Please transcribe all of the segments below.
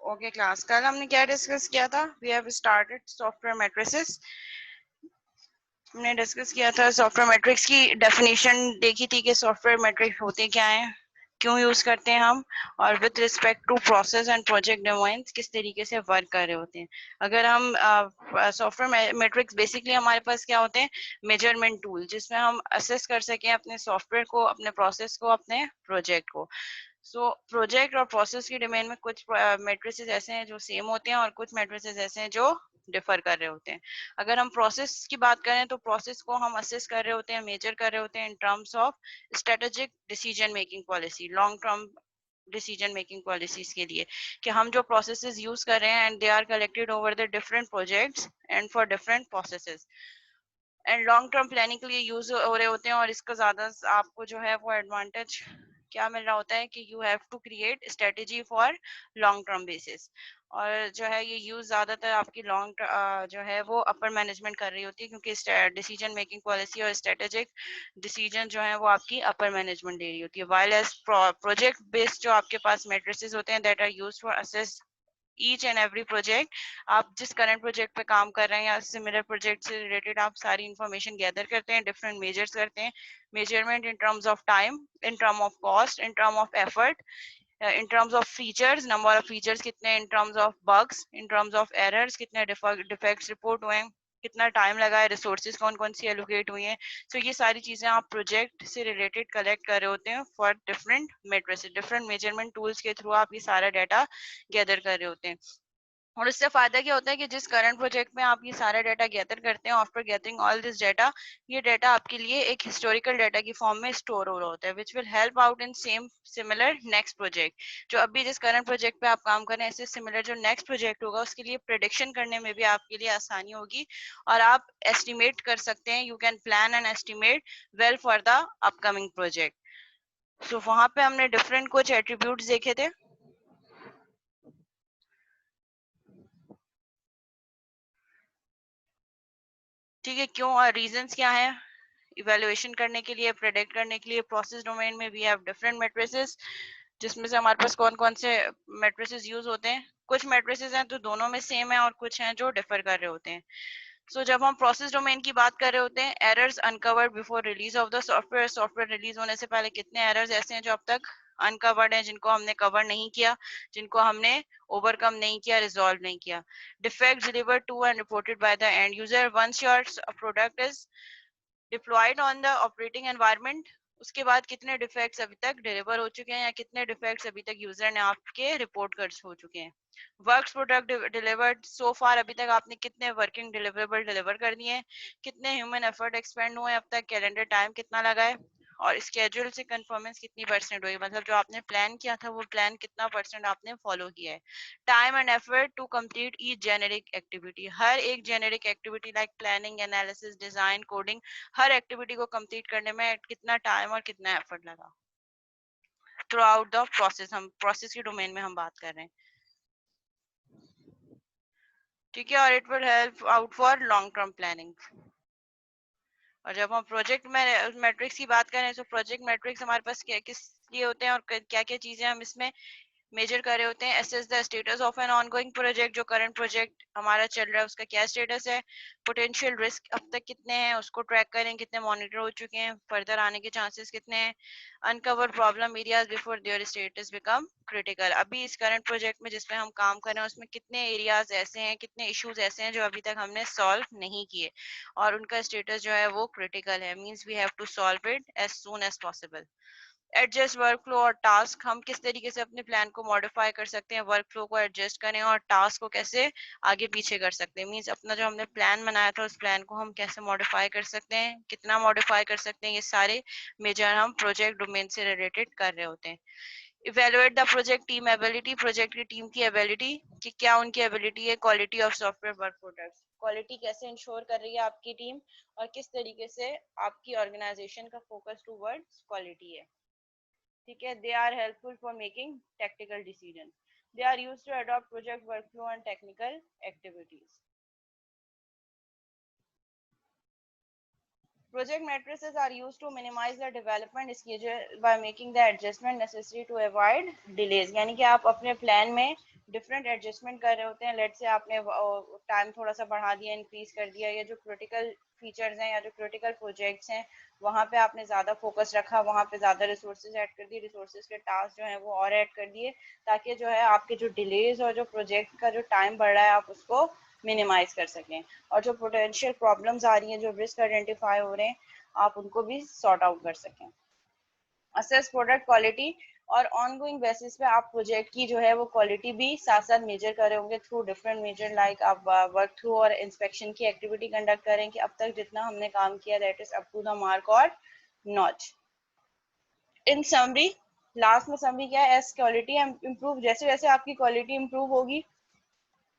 Okay class, कल हमने क्या डिस्कस किया था? We have started software matrices. हमने डिस्कस किया था सॉफ्टवेयर मैट्रिक्स की डेफिनेशन देखी थी कि सॉफ्टवेयर मैट्रिक्स होते क्या हैं, क्यों यूज करते हैं हम, और with respect to process and project domains किस तरीके से वर्क कर रहे होते हैं। अगर हम सॉफ्टवेयर मैट्रिक्स बेसिकली हमारे पास क्या होते हैं, मेजरमेंट टूल, जिसमें हम असेस कर सकें अपने सॉफ्टवेयर को, अपने प्रोसेस को, अपने प्रोजेक्ट को। सो प्रोजेक्ट और प्रोसेस की डोमेन में कुछ मैट्रिसेस ऐसे हैं जो सेम होते हैं और कुछ मैट्रिसेस ऐसे हैं जो डिफर कर रहे होते हैं। अगर हम प्रोसेस की बात करें तो प्रोसेस को हम असेस कर रहे होते हैं, मेजर कर रहे होते हैं in terms of strategic decision making policy, long term decision making policies के लिए, कि हम जो प्रोसेसेस यूज कर रहे हैं and they are collected over the different projects and for different processes and long term planning के लिए यूज हो रहे होते हैं। और इसका ज्यादा आपको जो है वो एडवांटेज क्या मिल रहा होता है कि you have to create strategy for long term basis. और जो है ये यूज ज्यादातर आपकी लॉन्ग जो है वो अपर मैनेजमेंट कर रही होती है, क्योंकि डिसीजन मेकिंग पॉलिसी और स्ट्रेटेजिक डिसीजन जो है वो आपकी अपर मैनेजमेंट दे रही होती है। वाइल एज प्रोजेक्ट बेस्ड जो आपके पास मैट्रिसेस होते हैं that are used for assess each and every project. आप जिस करंट प्रोजेक्ट पे काम कर रहे हैं या सिमिलर प्रोजेक्ट से रिलेटेड आप सारी इंफॉर्मेशन गैदर करते हैं, डिफरेंट मेजर्स करते हैं, measurement in terms of time, in term of cost, in term of effort, in terms of features, number of features कितने, in terms of bugs, in terms of errors कितने defects report हुए हैं, कितना time लगा है, resources कौन कौन सी allocate हुई हैं। सो ये सारी चीजें आप प्रोजेक्ट से रिलेटेड कलेक्ट कर रहे होते हैं for different matrices, different measurement tools के थ्रू आप ये सारा डाटा गैदर कर रहे होते हैं। और इससे फायदा क्या होता है कि जिस करंट प्रोजेक्ट में आप ये सारा डाटा गैदर करते हैं, after getting all this data, ये डाटा आपके लिए एक हिस्टोरिकल डाटा की फॉर्म में स्टोर हो रहा होता है, which will help out in same similar next project. जो अभी जिस करंट प्रोजेक्ट पे आप काम कर रहे हैं, इससे सिमिलर जो नेक्स्ट प्रोजेक्ट होगा उसके लिए प्रिडिक्शन करने में भी आपके लिए आसानी होगी, और आप एस्टिमेट कर सकते हैं, you can plan and estimate well for the upcoming project. So वहां पे हमने डिफरेंट कुछ एट्रीब्यूट्स देखे थे। ठीक है, क्यों और रीजंस क्या है इवेल्युएशन करने के लिए, प्रेडिक्ट करने के लिए। प्रोसेस डोमेन में वी हैव डिफरेंट मैट्रिसेस, जिसमें से हमारे पास कौन कौन से मैट्रिसेस यूज होते हैं। कुछ मैट्रिसेस हैं तो दोनों में सेम है और कुछ हैं जो डिफर कर रहे होते हैं। सो जब हम प्रोसेस डोमेन की बात कर रहे होते हैं, errors uncovered before release of the software, software release होने से पहले कितने एरर्स ऐसे हैं जो अब तक अनकवर्ड हैं, जिनको हमने कवर नहीं किया, जिनको हमने ओवरकम नहीं किया, रिजॉल्व नहीं किया। Defect delivered to and reported by the end user once your product is deployed on the operating environment. उसके बाद कितने डिफेक्ट्स अभी तक डिलीवर हो चुके हैं या कितने डिफेक्ट्स अभी तक यूजर ने आपके रिपोर्ट कर हो चुके हैं। वर्क्स प्रोडक्ट डिलीवर्ड सो फार, अभी तक आपने कितने वर्किंग डिलीवरेबल डिलीवर कर दिए हैं, कितने ह्यूमन एफर्ट एक्सपेंड हुए अब तक, कैलेंडर टाइम कितना लगा है, और स्केड्यूल से कंफर्मेंस कितनी परसेंट हुई, मतलब जो आपने प्लान किया था वो प्लान कितना परसेंट आपने फॉलो किया है। Time and effort to complete each generic activity, हर एक generic activity like planning, analysis, design, coding, हर एक्टिविटी को कंप्लीट करने में कितना टाइम और कितना एफर्ट लगा थ्रू आउट द प्रोसेस। हम प्रोसेस की डोमेन में हम बात कर रहे हैं, ठीक है। और it will help out for long term planning. और जब हम प्रोजेक्ट में मैट्रिक्स की बात करें तो प्रोजेक्ट मैट्रिक्स हमारे पास क्या किस लिए होते हैं और क्या क्या चीजें हम इसमें मेजर कर रहे होते हैं। Assess the status of an ongoing project, जो करंट प्रोजेक्ट हमारा चल रहा है उसका क्या स्टेटस है। पोटेंशियल रिस्क अब तक कितने हैं उसको ट्रैक करें, कितने मॉनिटर हो चुके हैं, फर्दर आने के चांसेस कितने हैं। Uncover problem areas before their status become critical, अभी इस करंट प्रोजेक्ट में जिसमें हम काम कर रहे हैं उसमें कितने एरियाज ऐसे हैं, कितने इश्यूज ऐसे हैं जो अभी तक हमने सॉल्व नहीं किए और उनका स्टेटस जो है वो क्रिटिकल है, means we have to solve it as soon as possible. Adjust work flow और टास्क, हम किस तरीके से अपने प्लान को मॉडिफाई कर सकते हैं, वर्क फ्लो को एडजस्ट करें और टास्क को कैसे आगे पीछे कर सकते हैं। मींस अपना जो हमने प्लान बनाया था उस प्लान को हम कैसे मॉडिफाई कर सकते हैं, कितना मॉडिफाई कर सकते हैं, ये सारे मेजर हम प्रोजेक्ट डोमेन से रिलेटेड कर रहे होते हैं। Evaluate the project team ability, project की टीम की एबिलिटी कि क्या उनकी एबिलिटी है। Quality of software work products, quality कैसे इंश्योर कर रही है आपकी टीम और किस तरीके से आपकी ऑर्गेनाइजेशन का फोकस टूवर्ड्स क्वालिटी है, ठीक है। They are helpful for making technical decision, they are used to adopt project workflow and technical activities. Project matrices are used to minimize the development schedule by making the adjustment necessary to avoid delays, यानी कि आप अपने plan में different adjustment कर रहे होते हैं। Late से आपने टाइम थोड़ा सा बढ़ा दिया, इंक्रीज कर दिया, या जो क्रिटिकल फीचर्स हैं या जो क्रिटिकल प्रोजेक्ट्स हैं वहाँ पे आपने ज़्यादा फोकस रखा, वहाँ पे ज़्यादा रिसोर्सेज ऐड कर दिए, रिसोर्सेज के टास्क जो हैं वो और ऐड कर दिए, ताकि जो है आपके जो डिलेज और जो प्रोजेक्ट का जो टाइम बढ़ रहा है आप उसको मिनिमाइज कर सकें, और जो पोटेंशियल प्रॉब्लम्स आ रही हैं, जो रिस्क आइडेंटिफाई हो रहे हैं, आप उनको भी सॉर्ट आउट कर सकें। असेस प्रोडक्ट क्वालिटी, और ऑन गोइंग बेसिस पे आप प्रोजेक्ट की जो है वो क्वालिटी भी साथ साथ मेजर कर रहे होंगे थ्रू डिफरेंट मेजर, लाइक आप वर्क थ्रू और इंस्पेक्शन की एक्टिविटी कंडक्ट करें कि अब तक जितना हमने काम किया that is up to the mark और नॉट। इन समरी, लास्ट में समरी क्या है, एज क्वालिटी इम्प्रूव, जैसे जैसे आपकी क्वालिटी इम्प्रूव होगी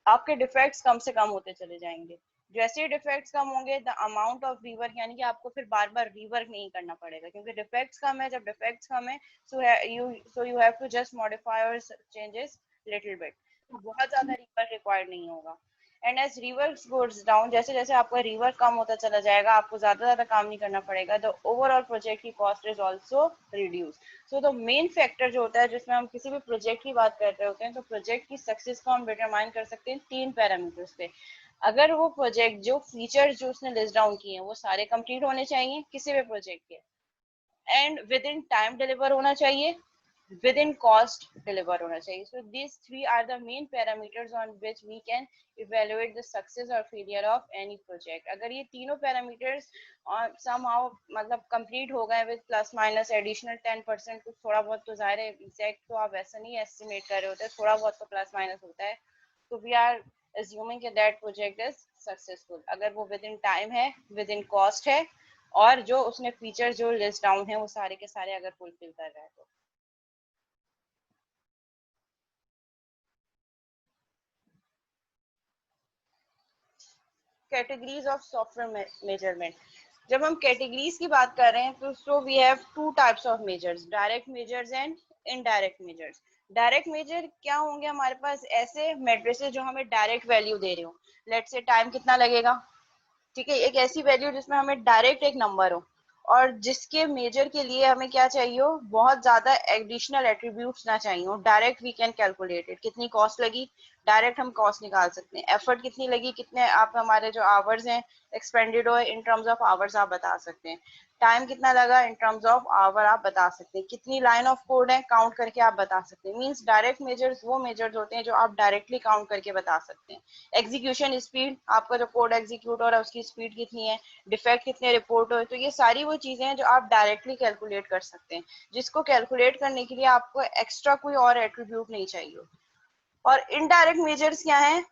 आपके डिफेक्ट्स कम से कम होते चले जाएंगे। जैसे ही डिफेक्ट्स कम होंगे द अमाउंट ऑफ रीवर्क, यानी कि आपको फिर बार बार रीवर्क नहीं करना पड़ेगा, क्योंकि डिफेक्ट्स कम है। जब डिफेक्ट्स कम है so you have to just modify और चेंजेस लिटिल बिट, बहुत ज्यादा रीवर्क रिक्वायर्ड नहीं होगा। And as rework goes down, जैसे जैसे आपका रिवर्क कम होता चला जाएगा, आपको ज्यादा काम नहीं करना पड़ेगा, द ओवरऑल प्रोजेक्ट की cost is also reduce. So the main factor जो होता है जिसमें हम किसी भी प्रोजेक्ट की बात कर रहे होते हैं, तो प्रोजेक्ट की सक्सेस को हम डिटरमाइन कर सकते हैं 3 पैरामीटर्स पे। अगर वो प्रोजेक्ट जो फीचर्स जो उसने लिस्ट डाउन किए हैं वो सारे कंप्लीट होने चाहिए किसी भी प्रोजेक्ट के, and with in time deliver होना चाहिए, within cost deliver होना चाहिए। So these three are the main parameters on which we can evaluate the success or failure of any project। अगर ये तीनों parameters somehow मतलब complete हो गए with plus minus additional 10%, कुछ थोड़ा बहुत तो जाहिर है exact तो आप वैसा नहीं estimate कर रहे होते, थोड़ा बहुत तो plus minus होता है, तो we are assuming that project is successful अगर वो within time है, within cost है, और जो उसने फीचर जो लिस्ट डाउन है वो सारे के सारे अगर फुलफिल कर रहा है तो। कैटेगरीज ऑफ सॉफ्टवेयर मेजरमेंट, जब हम कैटेगरीज की बात कर रहे हैं तो so we have two types of measures, direct measures and indirect measures. Direct measure क्या होंगे, हमारे पास ऐसे मैट्रिसेस जो हमें डायरेक्ट वैल्यू दे रहे हो, लेट से टाइम कितना लगेगा, ठीक है, एक ऐसी वैल्यू जिसमें हमें डायरेक्ट एक नंबर हो, और जिसके मेजर के लिए हमें क्या चाहिए हो, बहुत ज्यादा एडिशनल एट्रीब्यूट्स ना चाहिए हो। Direct we can calculate it, कितनी कॉस्ट लगी डायरेक्ट हम कॉस्ट निकाल सकते हैं, एफर्ट कितनी लगी, कितने आप हमारे जो आवर्स हैं एक्सपेंडेड हो इन टर्म्स ऑफ आवर्स आप बता सकते हैं, टाइम कितना लगा इन टर्म्स ऑफ आवर आप बता सकते हैं, कितनी लाइन ऑफ कोड है काउंट करके आप बता सकते हैं। मींस डायरेक्ट मेजर्स वो मेजर्स होते हैं जो आप डायरेक्टली काउंट करके बता सकते हैं। एग्जीक्यूशन स्पीड, आपका जो कोड एग्जीक्यूट हो रहा है उसकी स्पीड कितनी है, डिफेक्ट कितने रिपोर्ट हो, तो ये सारी वो चीजें हैं जो आप डायरेक्टली कैलकुलेट कर सकते हैं, जिसको कैलकुलेट करने के लिए आपको एक्स्ट्रा कोई और एट्रीब्यूट नहीं चाहिए। और इनडायरेक्ट मेजर्स क्या है,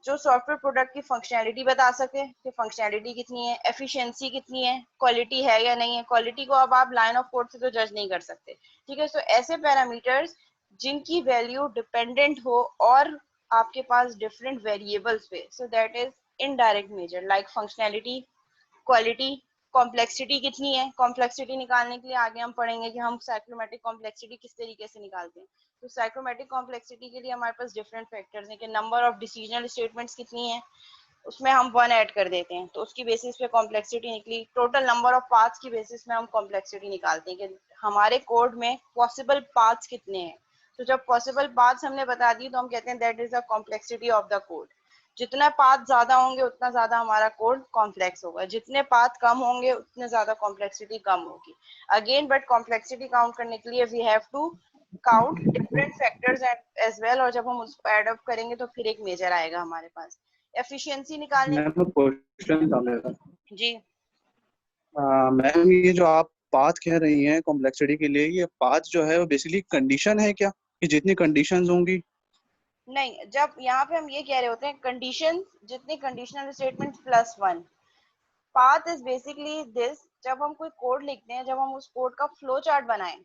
जो सॉफ्टवेयर प्रोडक्ट की फंक्शनैलिटी बता सके कि फंक्शनैलिटी कितनी है, एफिशिएंसी कितनी है, क्वालिटी है या नहीं है। क्वालिटी को अब आप लाइन ऑफ कोड से तो जज नहीं कर सकते, ठीक है। सो ऐसे पैरामीटर्स जिनकी वैल्यू डिपेंडेंट हो और आपके पास डिफरेंट वेरिएबल्स पे, so that is indirect measure, like functionality, quality, complexity कितनी है। कॉम्प्लेक्सिटी निकालने के लिए आगे हम पढ़ेंगे कि हम साइक्लोमेट्रिक कॉम्प्लेक्सिटी किस तरीके से निकालते हैं। तो साइक्लोमेट्रिक कॉम्प्लेक्सिटी के लिए हमारे पास डिफरेंट फैक्टर्स हैं कि नंबर ऑफ डिसीजनल स्टेटमेंट्स कितनी है, उसमें हम 1 ऐड कर देते हैं तो उसकी बेसिस पे कॉम्प्लेक्सिटी निकली। टोटल नंबर ऑफ पाथ्स की बेसिस में हम कॉम्प्लेक्सिटी निकालते हैं कि हमारे कोड में पॉसिबल पाथ्स कितने हैं। तो जब पॉसिबल पाथ्स हमने बता दी तो हम कहते हैं that is the complexity of the code. जितना पाथ ज्यादा होंगे उतना ज्यादा हमारा कोड कॉम्प्लेक्स होगा, जितने पाथ कम होंगे उतने ज्यादा कॉम्प्लेक्सिटी कम होगी। अगेन बट कॉम्प्लेक्सिटी काउंट करने के लिए we have to count different factors as well, और जब हम उसको एड अप करेंगे तो फिर एक मेजर आएगा हमारे पास। एफिशिएंसी निकालने मैम क्वेश्चन था मेरा। जी मैम ये जो आप पाथ कह रही हैं कॉम्प्लेक्सिटी के लिए, ये पाथ जो है वो बेसिकली कंडीशन है क्या, कि जितनी कंडीशंस होंगी? नहीं, जब यहाँ पे हम ये कह रहे होते हैं कंडीशन, जितनी conditional statement plus 1, path is basically this. जब हम कोई कोड लिखते हैं, जब हम उस कोड का फ्लो चार्ट बनाएं,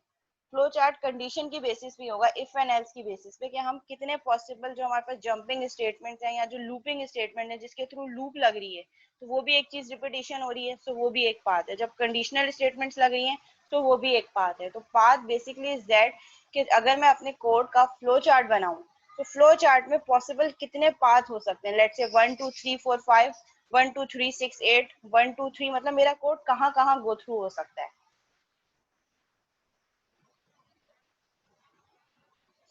फ्लो चार्ट कंडीशन की बेसिस पे होगा, इफ एंड एल्स की बेसिस पे, कि हम कितने पॉसिबल जो हमारे पास जंपिंग स्टेटमेंट्स हैं या जो लूपिंग स्टेटमेंट है जिसके थ्रू लूप लग रही है, तो वो भी एक चीज रिपीटेशन हो रही है, तो वो भी एक पाथ है। जब कंडीशनल स्टेटमेंट्स लग रही हैं तो वो भी एक पाथ है। तो पाथ बेसिकली इज दैट कि अगर मैं अपने कोड का फ्लो चार्ट बनाऊं तो फ्लो चार्ट में पॉसिबल कितने पाथ हो सकते हैं, लेट्स से 1 2 3 4 5, 1 2 3 6 8, 1 2 3, मतलब मेरा कोड कहाँ कहाँ गो थ्रू हो सकता है।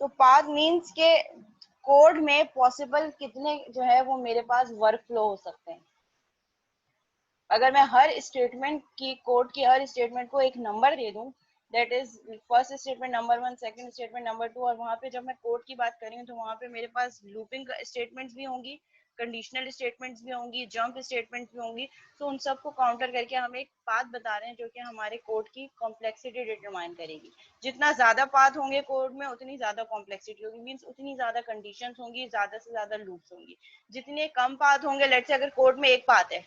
तो पाथ मीन्स के कोड में पॉसिबल कितने जो है वो मेरे पास वर्क फ्लो हो सकते हैं। अगर मैं हर स्टेटमेंट की कोड की हर स्टेटमेंट को एक नंबर दे दूं, that is first statement number 1, second statement number 2, और वहां पे जब मैं कोड की बात कर रही हूँ तो वहां पे मेरे पास लूपिंग स्टेटमेंट्स भी होंगी, कंडीशनल स्टेटमेंट्स भी होंगी, जंप स्टेटमेंट्स भी होंगी। तो उन सबको काउंटर करके हम एक पाथ बता रहे हैं जो कि हमारे कोड की कॉम्प्लेक्सिटी डिटरमाइन करेगी। जितना ज्यादा पाथ होंगे कोड में उतनी ज्यादा कॉम्प्लेक्सिटी होगी, मीन्स उतनी ज्यादा कंडीशंस होंगी, ज्यादा से ज्यादा लूप्स होंगी। जितने कम पाथ होंगे, लेट्स से अगर कोड में एक पाथ है,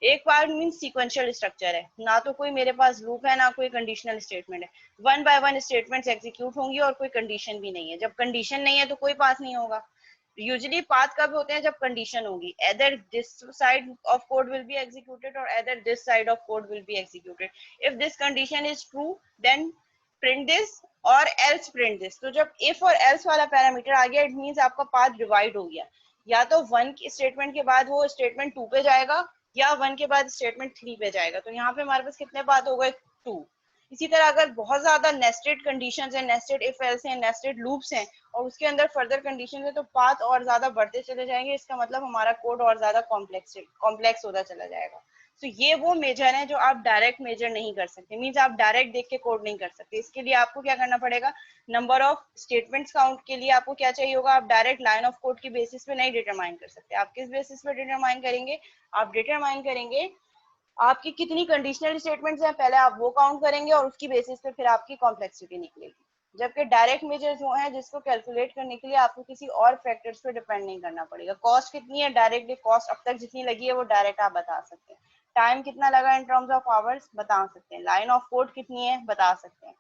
एक पार्ट मीन सीक्वेंशियल स्ट्रक्चर है, ना तो कोई मेरे पास लूप है ना कोई कंडीशनल स्टेटमेंट है, one by one statements execute होंगी और कोई कंडीशन भी नहीं है। जब कंडीशन नहीं है तो कोई पाथ नहीं होगा। यूजुअली पाथ कब होते हैं? जब कंडीशन होगी, either this side of code will be executed or either this side of code will be executed. If this condition is true then print this और else print this। तो जब if और else वाला parameter आ गया, it means आपका path divide हो गया। या तो वन स्टेटमेंट के बाद वो स्टेटमेंट 2 पे जाएगा या 1 के बाद स्टेटमेंट 3 पे जाएगा। तो यहाँ पे हमारे पास कितने पाथ हो गए? 2। इसी तरह अगर बहुत ज्यादा नेस्टेड कंडीशंस हैं, नेस्टेड इफ एल्स हैं, नेस्टेड लूप्स हैं और उसके अंदर फर्दर कंडीशन है तो पाथ और ज्यादा बढ़ते चले जाएंगे। इसका मतलब हमारा कोड और ज्यादा कॉम्प्लेक्स होता चला जाएगा। तो ये वो मेजर है जो आप डायरेक्ट मेजर नहीं कर सकते, मीन्स आप डायरेक्ट देख के कोड नहीं कर सकते। इसके लिए आपको क्या करना पड़ेगा? नंबर ऑफ स्टेटमेंट्स काउंट के लिए आपको क्या चाहिए होगा? आप डायरेक्ट लाइन ऑफ कोड की बेसिस पे नहीं डिटरमाइन कर सकते। आप किस बेसिस पे डिटरमाइन करेंगे? आप डिटरमाइन करेंगे आपकी कितनी कंडीशनल स्टेटमेंट्स हैं, पहले आप वो काउंट करेंगे और उसकी बेसिस पे फिर आपकी कॉम्प्लेक्सिटी निकलेगी। जबकि डायरेक्ट मेजर जो है जिसको कैलकुलेट करने के लिए आपको किसी और फैक्टर्स पे डिपेंड नहीं करना पड़ेगा। कॉस्ट कितनी है? डायरेक्टली कॉस्ट अब तक जितनी लगी है वो डायरेक्ट आप बता सकते हैं। टाइम कितना लगा इन टर्म्स ऑफ आवर्स बता सकते हैं। लाइन ऑफ कोड कितनी है बता सकते हैं।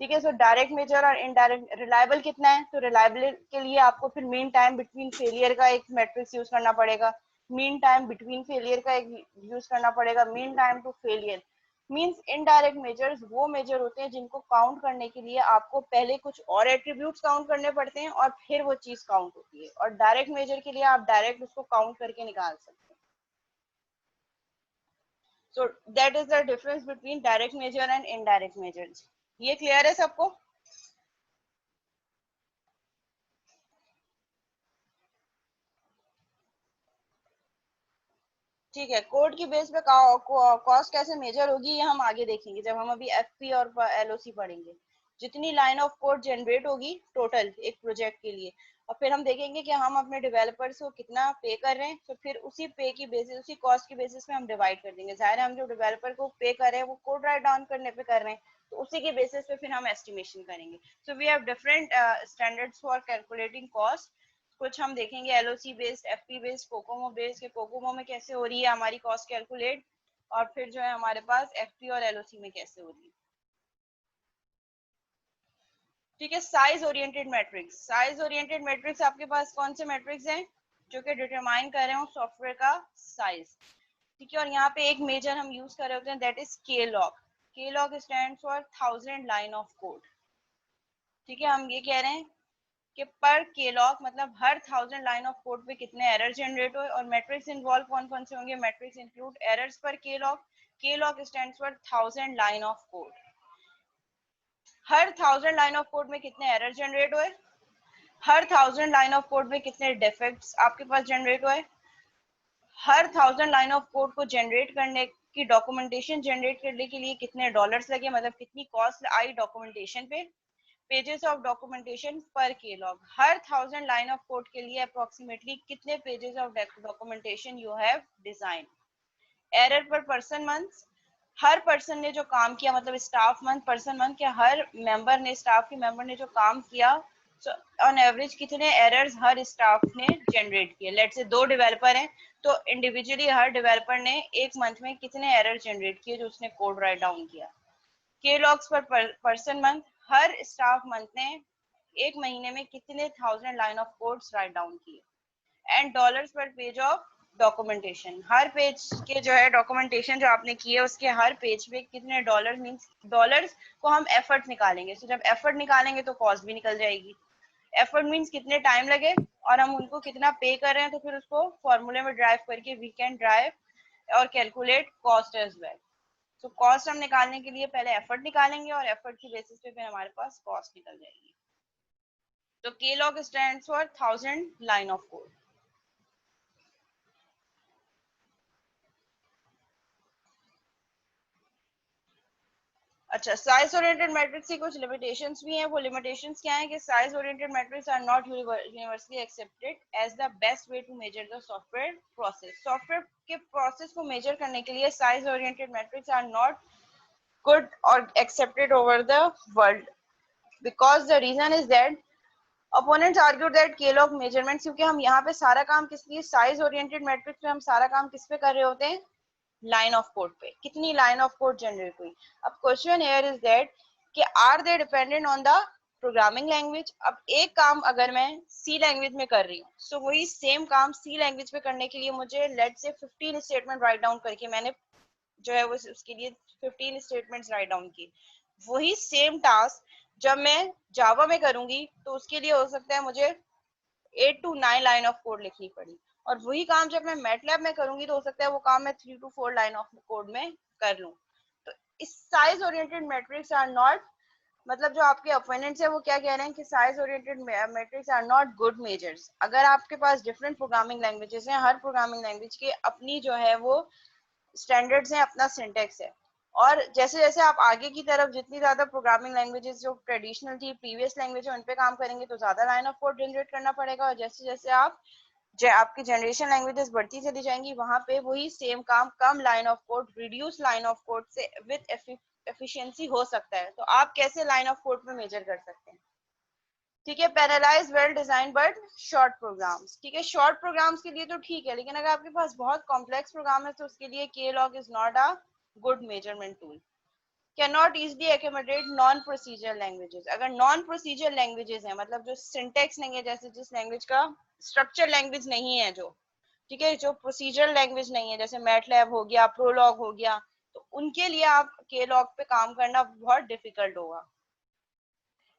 ठीक है। सो डायरेक्ट मेजर और इनडायरेक्ट। रिलायबल कितना है? तो रिलायबल के लिए आपको फिर मीन टाइम बिटवीन फेलियर का एक मैट्रिक्स यूज करना पड़ेगा। मीन टाइम बिटवीन फेलियर का एक यूज करना पड़ेगा। Mean time to failure. Means indirect measures वो मेजर होते हैं जिनको काउंट करने के लिए आपको पहले कुछ और एट्रीब्यूट्स काउंट करने पड़ते हैं और फिर वो चीज काउंट होती है। और डायरेक्ट मेजर के लिए आप डायरेक्ट उसको काउंट करके निकाल सकते हैं। So that is the difference between direct measure and indirect measures. ये क्लियर है सबको? ठीक है। कोड की बेस पे कॉस्ट कैसे मेजर होगी ये हम आगे देखेंगे जब हम अभी एफपी और एलओसी पढ़ेंगे। जितनी लाइन ऑफ कोड जनरेट होगी टोटल एक प्रोजेक्ट के लिए, और फिर हम देखेंगे कि हम अपने डेवलपर्स को कितना पे कर रहे हैं, तो फिर उसी पे की बेसिस उसी कॉस्ट की बेसिस पे हम डिवाइड कर देंगे। जाहिर है हम जो डेवलपर को पे कर रहे हैं वो कोड राइट डाउन करने पे कर रहे हैं, तो उसी के बेसिस पे फिर हम एस्टिमेशन करेंगे। So we have different standards for calculating cost. कुछ हम देखेंगे LOC based, FP based, COCOMO based के कोकोमो में कैसे हो रही है हमारी कॉस्ट कैलकुलेट, और फिर जो है हमारे पास एफपी और एलओसी में कैसे हो रही है। ठीक है। Size oriented matrix. Size oriented matrix आपके पास कौन से मैट्रिक्स हैं जो कि डिटरमाइन कर रहे हो सॉफ्टवेयर का साइज। ठीक है। और यहाँ पे एक मेजर हम यूज कर रहे होते हैं दैट इज के लॉग। के log stand for 1000 line of code. ठीक है। हम ये कह रहे हैं कि पर केलॉग मतलब हर 1000 लाइन ऑफ कोड पे कितने एरर जनरेट हुए। और मैट्रिक्स इन्वॉल्व कौन कौन से होंगे? मैट्रिक्स इंक्लूड एरर्स पर Kellogg. Kellogg stands for 1000 line of code. Her 1000 line of code में कितने एरर जनरेट हुए, हर 1000 लाइन ऑफ कोड में कितने डिफेक्ट्स आपके पास जनरेट हुए, हर 1000 लाइन ऑफ कोड को जनरेट करने की डॉक्यूमेंटेशन जनरेट करने के लिए कितने डॉलर्स लगे, मतलब कितनी कॉस्ट आई डॉक्यूमेंटेशन पे। पेजेस ऑफ डॉक्यूमेंटेशन पर Kellogg. Her 1000 line of code के लिए अप्रोक्सीमेटली कितने pages of documentation you have design. Error पर पर्सन मंथ। हर पर्सन ने जो काम किया, मतलब स्टाफ मंथ, पर्सन मंथ के हर मेंबर ने, स्टाफ के मेंबर ने जो काम किया, ऑन एवरेज कितने एरर्स हर स्टाफ ने जनरेट किए। लेट्स से 2 डेवलपर हैं तो इंडिविजुअली हर डेवलपर ने एक मंथ में कितने एरर जनरेट किए जो उसने कोड राइट डाउन किया। KLOCs per person month. हर स्टाफ मंथ ने एक महीने में कितने 1000 line of codes write down किए। And dollars per page of documentation. हर पेज के जो है डॉक्यूमेंटेशन जो आपने किए उसके हर पेज पे कितने डॉलर, मींस डॉलर्स को हम एफर्ट निकालेंगे। तो जब एफर्ट निकालेंगे तो कॉस्ट भी निकल जाएगी। एफर्ट मींस कितने टाइम लगे और हम उनको कितना पे कर रहे हैं, तो फिर उसको फॉर्मूले में ड्राइव करके वी कैन ड्राइव और कैलकुलेट कॉस्ट एज वेल। तो कॉस्ट हम निकालने के लिए पहले एफर्ट निकालेंगे और एफर्ट की बेसिस पे फिर हमारे पास कॉस्ट निकल जाएगी। तो Klog stands for 1000 line of code. अच्छा, साइज ओरिएंटेड मैट्रिक्स की कुछ लिमिटेशंस भी हैं। वो लिमिटेशंस क्या हैं कि size oriented matrix are not universally accepted as the best way to measure the software process. Software के प्रोसेस को मेजर करने के लिए size oriented matrix are not good और accepted over the world, because the reason is that opponents argue that K-log measurements, क्योंकि हम यहाँ पे सारा काम किस लिए, साइज ओरिएंटेड मैट्रिक्स पे हम सारा काम किस पे कर रहे होते हैं, लाइन ऑफ कोड पे, कितनी लाइन ऑफ कोड जनरेट हुई। अब क्वेश्चन हियर इज दैट कि are they dependent on the programming language. अब एक काम अगर मैं सी लैंग्वेज में कर रही हूँ, सो वही सेम काम सी लैंग्वेज पे करने के लिए मुझे लेट से 15 स्टेटमेंट राइट डाउन करके मैंने जो है वो उसके लिए 15 स्टेटमेंट्स राइट डाउन की। वही सेम टास्क जब मैं जावा में करूंगी तो उसके लिए हो सकता है मुझे 8 to 9 लाइन ऑफ कोड लिखनी पड़ी, और वही काम जब मैं मैटलैब में करूंगी तो हो सकता है वो काम मैं 3 to 4 लाइन ऑफ कोड में कर लूं। तो इस size oriented matrix are not, मतलब जो आपके ओपोनेंट्स है वो क्या कह रहे हैं कि size oriented matrix are not good measures. अगर आपके पास डिफरेंट प्रोग्रामिंग लैंग्वेजेस हैं, हर प्रोग्रामिंग लैंग्वेज के अपनी जो है वो स्टैंडर्ड्स हैं, अपना सिंटेक्स है, और जैसे जैसे आप आगे की तरफ जितनी ज्यादा प्रोग्रामिंग लैंग्वेजेस जो ट्रेडिशनल थी, प्रीवियस लैंग्वेज है, उन पे काम करेंगे तो ज्यादा लाइन ऑफ कोड जनरेट करना पड़ेगा, और जैसे जैसे आप आपकी जनरेशन लैंग्वेजेस बढ़ती चली जाएंगी वहां पे वही सेम काम कम line of code, reduce line of code से विद एफिशिएंसी हो सकता है। तो आप कैसे लाइन ऑफ कोड पे मेजर कर सकते हैं? ठीक है, parallelize well design but short programs. ठीक है, शॉर्ट प्रोग्राम्स के लिए तो ठीक है, लेकिन अगर आपके पास बहुत कॉम्प्लेक्स प्रोग्राम है तो उसके लिए Klog is not a good measurement tool. cannot easily accommodate non procedural languages। अगर नॉन प्रोसीजर लैंग्वेजेस हैं, मतलब जो सिंटेक्स नहीं है, जैसे जिस लैंग्वेज का स्ट्रक्चर लैंग्वेज नहीं है, जो ठीक है, जो प्रोसीजरल लैंग्वेज नहीं है, जैसे मैटलैब हो गया, प्रोलॉग हो गया, तो उनके लिए आप Klog पे काम करना बहुत डिफिकल्ट होगा।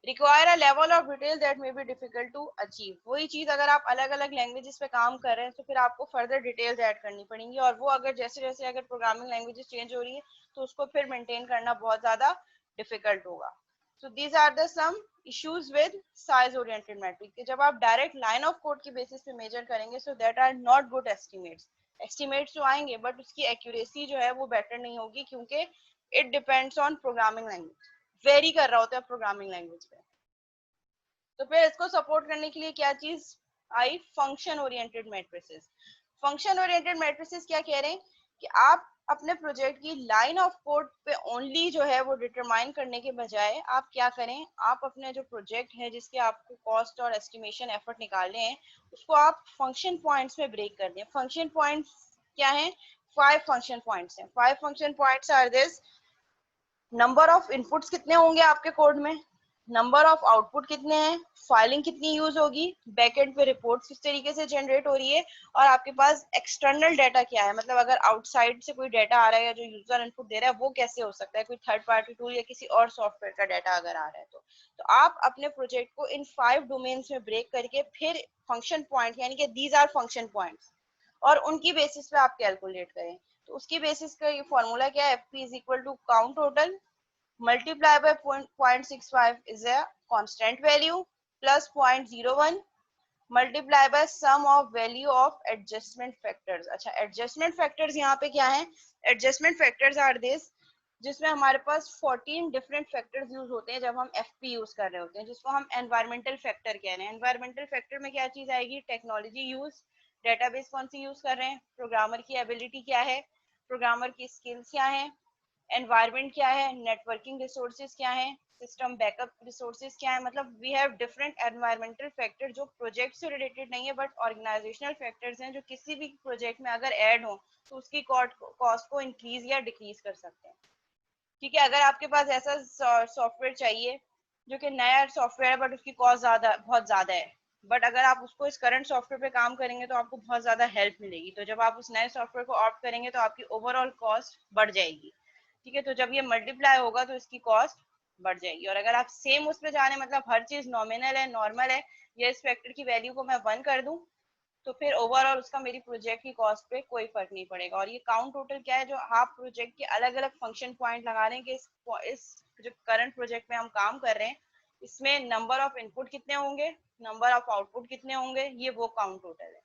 Require a level of detail that may be difficult to achieve. वही चीज अगर आप अलग अलग लैंग्वेजेस पे काम कर रहे हैं तो फिर आपको फर्दर डिटेल्स ऐड करनी पड़ेंगी, और वो अगर जैसे जैसे अगर प्रोग्रामिंग लैंग्वेजेस चेंज हो रही है तो उसको फिर मेंटेन करना बहुत ज्यादा डिफिकल्ट होगा। So these are the some issues with size oriented metric. जब आप डायरेक्ट लाइन ऑफ कोड की बेसिस पे मेजर करेंगे so that are not good estimates. Estimates जो आएंगे बट उसकी एक्यूरेसी जो है वो बेटर नहीं होगी, क्योंकि it depends on programming language, very कर रहा होता है प्रोग्रामिंग लैंग्वेज पे। तो फिर इसको सपोर्ट करने के लिए क्या चीज आई, function oriented matrices. Function oriented matrices क्या कह रहे हैं कि आप अपने प्रोजेक्ट की लाइन ऑफ कोड पे ओनली जो है वो डिटरमाइन करने के बजाय आप क्या करें, आप अपने जो प्रोजेक्ट है जिसके आपको कॉस्ट और एस्टिमेशन एफर्ट निकालने हैं उसको आप फंक्शन पॉइंट्स में ब्रेक कर दें। फंक्शन पॉइंट्स क्या है? 5 फंक्शन पॉइंट्स हैं। 5 function points are this: number of inputs कितने होंगे आपके कोड में, नंबर ऑफ आउटपुट कितने हैं, फाइलिंग कितनी यूज होगी, बैकएंड पे रिपोर्ट्स किस तरीके से जनरेट हो रही है, और आपके पास एक्सटर्नल डाटा क्या है, मतलब अगर आउटसाइड से कोई डाटा आ रहा है या जो यूजर इनपुट दे रहा है वो कैसे हो सकता है, कोई थर्ड पार्टी टूल या किसी और सॉफ्टवेयर का डाटा अगर आ रहा है तो आप अपने प्रोजेक्ट को इन 5 डोमेन्स में ब्रेक करके फिर फंक्शन पॉइंट, यानी कि दीज आर फंक्शन पॉइंट्स, और उनकी बेसिस पे आप कैलकुलेट करें। तो उसकी बेसिस का ये फॉर्मूला क्या है, FP is equal to count total multiply by 0.65 is a constant value plus 0.01 multiply by sum of value of adjustment factors। अच्छा, adjustment factors यहाँ पे क्या है? adjustment factors are this जिसमें हमारे पास 14 डिफरेंट फैक्टर्स यूज होते हैं जब हम एफपी यूज कर रहे होते हैं, जिसको हम एनवायरमेंटल फैक्टर कह रहे हैं। एनवायरमेंटल फैक्टर में क्या चीज आएगी? टेक्नोलॉजी यूज, डेटाबेस कौन सी यूज कर रहे हैं, प्रोग्रामर की एबिलिटी क्या है, प्रोग्रामर की स्किल्स क्या है, एनवायरमेंट क्या है, नेटवर्किंग रिसोर्सेज क्या है, सिस्टम बैकअप रिसोर्सेज क्या है। मतलब we have different environmental factor जो प्रोजेक्ट से रिलेटेड नहीं है बट ऑर्गेनाइजेशनल फैक्टर्स हैं जो किसी भी प्रोजेक्ट में अगर ऐड हो तो उसकी कॉस्ट को इंक्रीज या डिक्रीज कर सकते हैं। ठीक है, अगर आपके पास ऐसा सॉफ्टवेयर चाहिए जो कि नया सॉफ्टवेयर है बट उसकी कॉस्ट बहुत ज्यादा है, बट अगर आप उसको इस करंट सॉफ्टवेयर पे काम करेंगे तो आपको बहुत ज्यादा हेल्प मिलेगी, तो जब आप उस नए सॉफ्टवेयर को ऑप्ट करेंगे तो आपकी ओवरऑल कॉस्ट बढ़ जाएगी। ठीक है, तो जब ये मल्टीप्लाई होगा तो इसकी कॉस्ट बढ़ जाएगी, और अगर आप सेम उस पर जाने, मतलब हर चीज नॉमिनल है, नॉर्मल है, या इस फैक्टर की वैल्यू को मैं 1 कर दूं तो फिर ओवरऑल उसका मेरी प्रोजेक्ट की कॉस्ट पे कोई फर्क नहीं पड़ेगा। और ये काउंट टोटल क्या है? जो आप प्रोजेक्ट के अलग अलग फंक्शन पॉइंट लगा रहे हैं कि इस जो करंट प्रोजेक्ट में हम काम कर रहे हैं इसमें नंबर ऑफ इनपुट कितने होंगे, नंबर ऑफ आउटपुट कितने होंगे, ये वो काउंट टोटल है।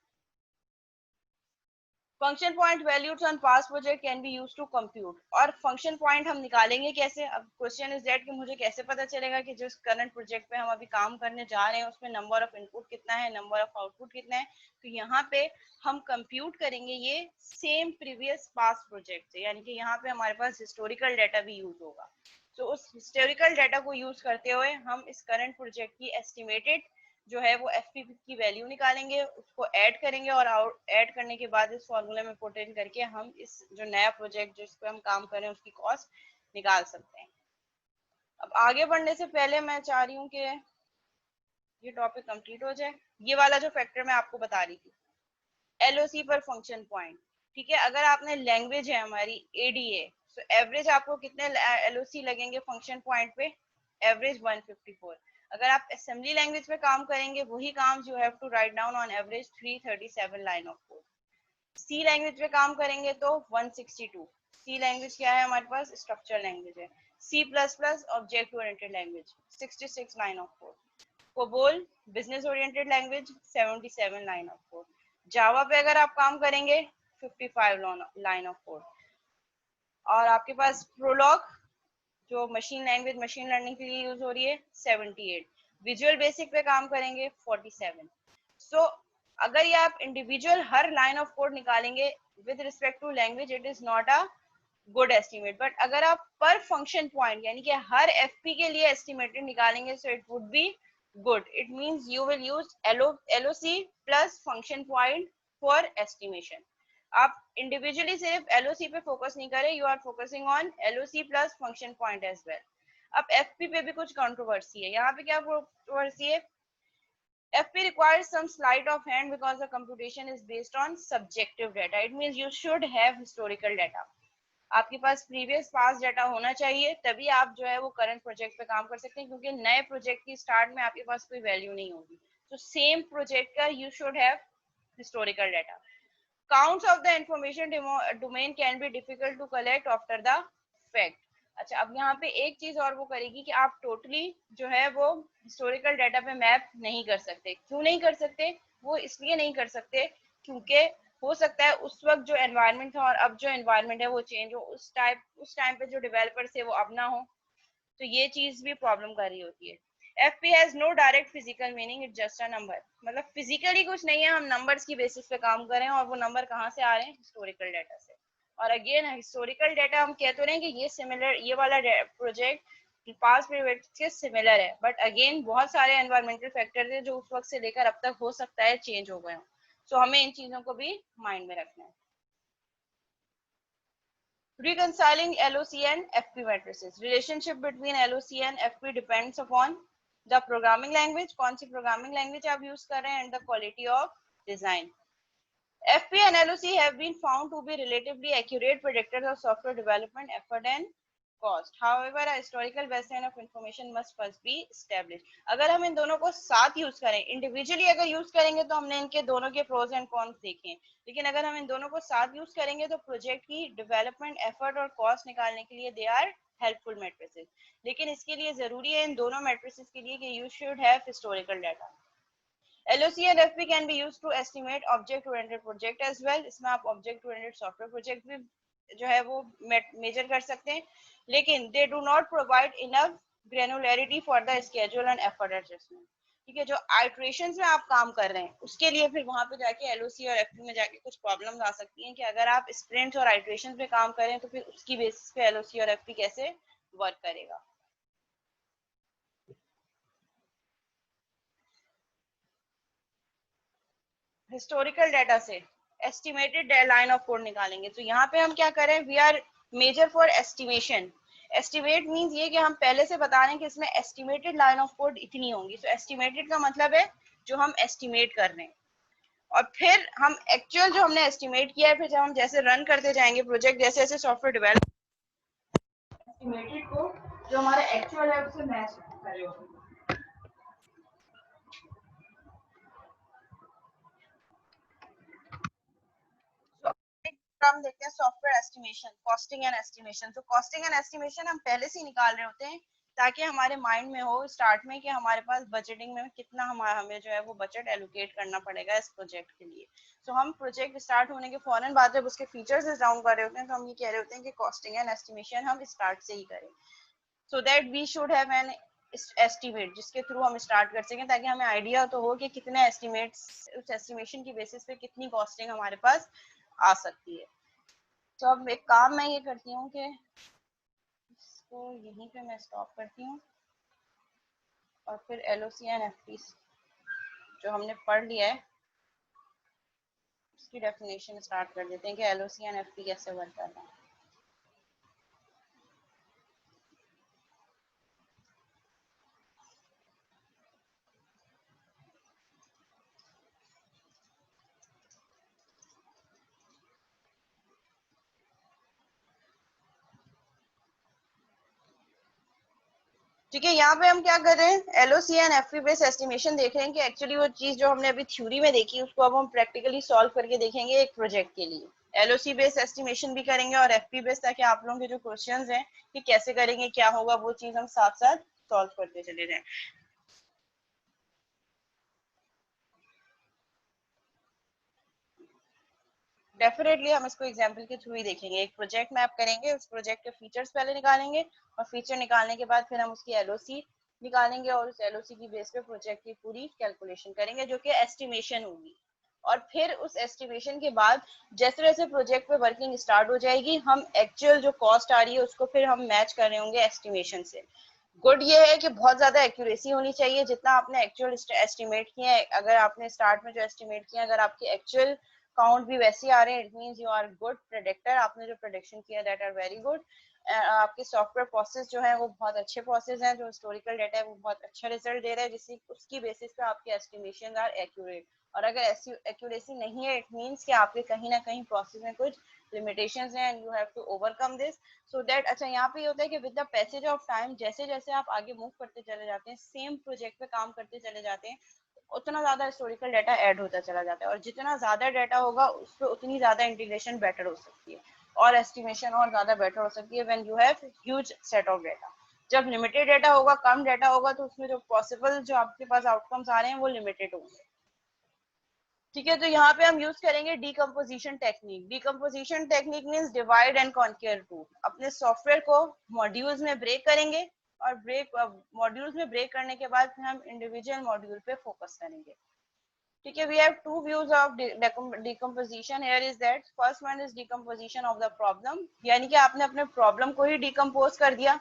Function point values on past project can be used to compute. और फंक्शन पॉइंट हम निकालेंगे कैसे? अब क्वेश्चन इज दैट कि मुझे कैसे पता चलेगा कि जिस करंट प्रोजेक्ट पे हम अभी काम करने जा रहे हैं उसमें नंबर ऑफ इनपुट कितना है, नंबर ऑफ आउटपुट कितना है। तो यहाँ पे हम कंप्यूट करेंगे ये सेम प्रीवियस पास प्रोजेक्ट से, यानी कि यहाँ पे हमारे पास हिस्टोरिकल डाटा भी यूज होगा। तो उस हिस्टोरिकल डाटा को यूज करते हुए हम इस करंट प्रोजेक्ट की एस्टिमेटेड जो है वो एफपीपी की वैल्यू निकालेंगे, उसको ऐड करेंगे और ऐड करने के बाद इस फॉर्मूले में पुट इन करके हम इस जो नया प्रोजेक्ट जिस पे हम काम कर रहे हैं उसकी कॉस्ट निकाल सकते हैं। अब आगे बढ़ने से पहले मैं चाह रही हूँ कि ये टॉपिक कंप्लीट हो जाए। ये वाला जो फैक्टर मैं आपको बता रही थी, एलओसी पर फंक्शन पॉइंट, ठीक है। अगर आपने लैंग्वेज है हमारी एडीए, तो एवरेज आपको कितने एलओसी लगेंगे फंक्शन पॉइंट पे? एवरेज 154। अगर आप असेंबली लैंग्वेज पे काम करेंगे वही काम you have to write down on average 337 line of code. C language पे काम करेंगे तो 162। सी लैंग्वेज क्या है हमारे पास? स्ट्रक्चर लैंग्वेज है। C plus plus object oriented language 66 line of code. COBOL business oriented language 77 line of code. Java पे अगर आप काम करेंगे 55 लाइन ऑफ कोड। और आपके पास प्रोलॉग जो मशीन लैंग्वेज मशीन लर्निंग के लिए यूज हो रही है 78। विजुअल बेसिक पे काम करेंगे 47। सो अगर ये आप इंडिविजुअल हर लाइन ऑफ कोड निकालेंगे with respect to language, it is not a good estimate. But अगर आप पर फंक्शन पॉइंट यानी कि हर एफपी के लिए एस्टिमेटेड निकालेंगे, so it would be good. It means you will use LOC plus function point for estimation. आप individually सिर्फ एलओसी पे फोकस नहीं करें, you are focusing on LOC plus function point as well. अब FP पे भी कुछ कंट्रोवर्सी है। यहाँ पे क्या कंट्रोवर्सी है? FP requires some sleight of hand because the computation is based on subjective data. It means you should have historical data. आपके पास प्रीवियस पास डाटा होना चाहिए, तभी आप जो है वो करंट प्रोजेक्ट पे काम कर सकते हैं, क्योंकि नए प्रोजेक्ट की स्टार्ट में आपके पास कोई वैल्यू नहीं होगी। तो सेम प्रोजेक्ट का you should have historical data. Counts of the information domain can be difficult to collect after the fact. अच्छा, अब यहाँ पे एक चीज और वो करेगी कि आप टोटली जो है वो हिस्टोरिकल डाटा पे मैप नहीं कर सकते। क्यों नहीं कर सकते? वो इसलिए नहीं कर सकते क्योंकि हो सकता है उस वक्त जो एनवायरनमेंट था और अब जो एनवायरनमेंट है वो चेंज हो, उस टाइम पे जो डेवलपर्स थे वो अब ना हो। तो ये चीज भी प्रॉब्लम कर रही होती है। FP has no direct physical meaning, it's just a number। मतलब फिजिकली कुछ नहीं है, हम नंबर्स की बेसिस पे काम कर रहे हैं और वो नंबर कहाँ से आ रहे हैं? हिस्टोरिकल डाटा से। और अगेन हिस्टोरिकल डाटा हम कहते रहे हैं कि ये सिमिलर, ये वाला प्रोजेक्ट पास प्रोजेक्ट के सिमिलर है, बट अगेन बहुत सारे एनवायरमेंटल फैक्टर थे जो उस वक्त से लेकर अब तक हो सकता है चेंज हो गए हों। सो हमें इन चीजों को भी माइंड में रखना है। Reconciling LOC and FP matrices. Relationship between LOC and FP depends upon the programming language, कौन सी programming language आप use कर रहे हैं, and the quality of design. FP and LOC have been found to be relatively accurate predictors of software development effort and cost. However, a historical baseline of information must first be established. अगर हम इन दोनों को साथ use करें, individually अगर use करेंगे तो हमने इनके दोनों के प्रोज एंड कॉन्स देखे, लेकिन अगर हम इन दोनों को साथ यूज करेंगे तो प्रोजेक्ट की डेवलपमेंट एफर्ट और कॉस्ट निकालने के लिए दे आर हेल्पफुल मैट्रिसेस। लेकिन इसके लिए जरूरी है इन दोनों मैट्रिसेस के लिए कि you should have historical data. LOC and FP can be used to estimate object-oriented project as well। इसमें आप object-oriented software project भी जो है वो मेजर कर सकते हैं, लेकिन they do not provide enough granularity for the schedule and effort adjustment। ठीक है, जो आइट्रेशंस में आप काम कर रहे हैं उसके लिए फिर वहां पे जाके LOC और FP में जाके कुछ प्रॉब्लम्स आ सकती हैं कि अगर आप स्प्रिंट्स और आइट्रेशंस पे काम करें तो फिर उसकी बेसिस पे LOC और FP कैसे वर्क करेगा। हिस्टोरिकल डाटा से एस्टिमेटेड लाइन ऑफ कोड निकालेंगे। तो यहाँ पे हम क्या करें? We are measure for estimation. Estimate means ये कि हम पहले से बता रहे हैं कि इसमें एस्टिमेटेड लाइन ऑफ कोड इतनी होंगी। तो एस्टिमेटेड का मतलब है जो हम एस्टिमेट कर रहे हैं, और फिर हम एक्चुअल जो हमने एस्टिमेट किया है, फिर जब हम जैसे रन करते जाएंगे प्रोजेक्ट, जैसे जैसे सॉफ्टवेयर डेवलप, एस्टिमेटेड को जो हमारा एक्चुअल है उससे मैच करेगा। हम देखते हैं software estimation, costing and estimation. तो कॉस्टिंग एंड एस्टिमेशन हम पहले से ही निकाल रहे होते हैं ताकि हमारे माइंड में हो स्टार्ट में कि हमारे पास बजटिंग में कितना हमें जो है वो बजट एलोकेट करना पड़ेगा इस प्रोजेक्ट के लिए। तो हम प्रोजेक्ट स्टार्ट होने के फौरन बाद जब उसके फीचर्स डाउन कर रहे होते हैं तो हम ये कह रहे होते हैं कि कॉस्टिंग एंड एस्टिमेशन हम स्टार्ट से ही करें, so that we should have an estimate जिसके थ्रू हम स्टार्ट कर सकें, ताकि हमें आइडिया तो हो कि कितने एस्टिमेट्स, उस एस्टिमेशन की बेसिस पे कितनी कॉस्टिंग हमारे पास आ सकती है। तो अब एक काम मैं ये करती हूँ कि इसको यहीं पे मैं स्टॉप करती हूँ और फिर एलओसी एंड एफटी जो हमने पढ़ लिया है उसकी डेफिनेशन स्टार्ट कर देते हैं कि एलओसी एंड एफटी कैसे वर्क करता है। ठीक है, यहाँ पे हम क्या कर रहे हैं, LOC and FP based estimation देख रहे हैं कि एक्चुअली वो चीज जो हमने अभी थ्योरी में देखी उसको अब हम प्रैक्टिकली सॉल्व करके देखेंगे एक प्रोजेक्ट के लिए। एलओसी बेस्ड एस्टिमेशन भी करेंगे और एफपी बेस्ड, ताकि आप लोगों के जो क्वेश्चंस हैं कि कैसे करेंगे क्या होगा वो चीज हम साथ साथ सॉल्व करते चले जाएं। डेफिनेटली हम इसको एग्जांपल के थ्रू ही देखेंगे। एक प्रोजेक्ट मैप करेंगे, उस प्रोजेक्ट के फीचर्स पहले निकालेंगे और फीचर निकालने के बाद फिर हम उसकी एलओसी निकालेंगे और उस एलओसी की बेस पे प्रोजेक्ट की पूरी कैलकुलेशन करेंगे जो कि एस्टिमेशन होगी। और फिर उस एस्टिमेशन के बाद जैसे जैसे प्रोजेक्ट पे वर्किंग स्टार्ट हो जाएगी हम एक्चुअल जो कॉस्ट आ रही है उसको फिर हम मैच कर रहे होंगे एस्टिमेशन से। गुड ये है कि बहुत ज्यादा एक्यूरेसी होनी चाहिए, जितना आपने एक्चुअल एस्टिमेट किया है, अगर आपने स्टार्ट में जो एस्टिमेट किया अगर आपके एक्चुअल काउंट भी वैसे आ रहे हैं it means you are good predictor, आपने जो प्रेडिक्शन किया दैट आर वेरी गुड। आपके सॉफ्टवेयर प्रोसेस जो है वो बहुत अच्छे प्रोसेस हैं, जो हिस्टोरिकल डाटा है वो बहुत अच्छा रिजल्ट दे रहा है, जिसकी उसकी बेसिस पे आपके एस्टिमेशन आर एक्यूरेट। और अगर ऐसी एक्यूरेसी नहीं है इट मींस कि आपके कहीं ना कहीं प्रोसेस में कुछ लिमिटेशंस हैं and you have to overcome this so that. अच्छा, यहाँ पे ये होता है कि with the passage of time जैसे जैसे आप आगे मूव करते चले जाते हैं, सेम प्रोजेक्ट पे काम करते चले जाते हैं, उतना ज्यादा हिस्टोरिकल डाटा ऐड होता चला जाता है और जितना ज्यादा डाटा होगा उस पर उतनी ज्यादा इंटीग्रेशन बेटर हो सकती है और एस्टिमेशन और ज्यादा बेटर हो सकती है when you have huge set of data. जब लिमिटेड डाटा होगा, कम डाटा होगा, तो उसमें जो पॉसिबल जो आपके पास आउटकम्स आ रहे हैं वो लिमिटेड होंगे। ठीक है, तो यहाँ पे हम यूज करेंगे decomposition technique. Decomposition technique means divide and conquer too. अपने सॉफ्टवेयर को मॉड्यूल्स में ब्रेक करेंगे और मॉड्यूल्स में ब्रेक करने के बाद फिर हम इंडिविजुअल मॉड्यूल पे फोकस करेंगे। ठीक है, we have two views of decomposition here is that first one is decomposition of the problem, यानी कि आपने अपने प्रॉब्लम को ही डिकम्पोज कर दिया